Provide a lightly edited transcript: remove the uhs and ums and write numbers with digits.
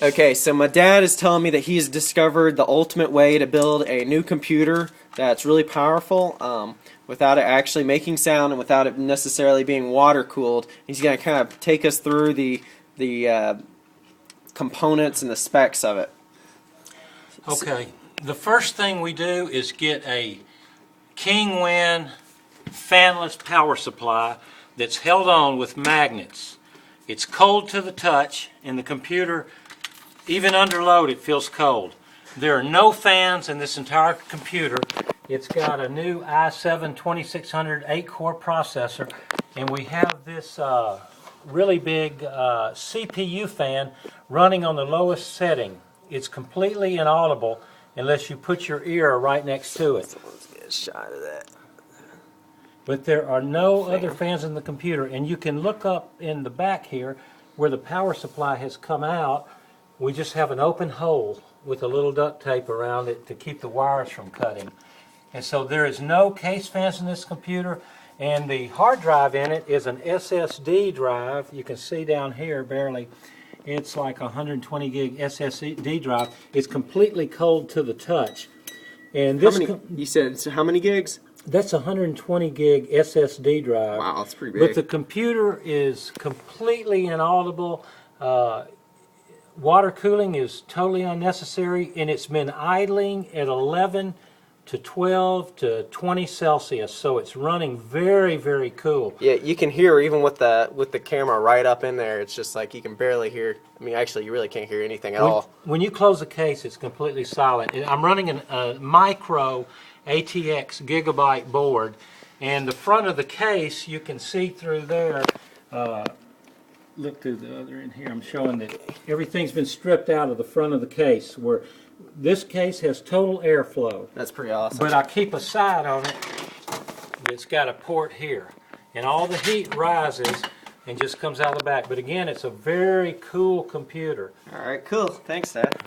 Okay, so my dad is telling me that he's discovered the ultimate way to build a new computer that's really powerful without it actually making sound and without it necessarily being water cooled. He's going to kind of take us through the components and the specs of it. Okay, the first thing we do is get a King Win fanless power supply that's held on with magnets. It's cold to the touch, and the computer, even under load, it feels cold. There are no fans in this entire computer. It's got a new i7 2600 8-core processor, and we have this really big CPU fan running on the lowest setting. It's completely inaudible unless you put your ear right next to it. Let's get a shot of that. But there are no other fans in the computer, and you can look up in the back here where the power supply has come out. We just have an open hole with a little duct tape around it to keep the wires from cutting. And so there is no case fans in this computer, and the hard drive in it is an SSD drive. You can see down here barely. It's like a 120 gig SSD drive. It's completely cold to the touch. And this You said, so how many gigs? That's a 120 gig SSD drive. Wow, that's pretty big. But the computer is completely inaudible. Water cooling is totally unnecessary, and it's been idling at 11 to 12 to 20 Celsius, so it's running very, very cool. Yeah, you can hear even with the camera right up in there. It's just like you can barely hear. I mean, actually, you really can't hear anything at all. When you close the case, it's completely silent. I'm running a Microatx gigabyte board, and the front of the case, you can see through there. Look through the other end here. I'm showing that everything's been stripped out of the front of the case, where this case has total airflow. That's pretty awesome. But I keep a side on it that's got a port here, and all the heat rises and just comes out of the back. But again, it's a very cool computer. All right, cool. Thanks, Dad.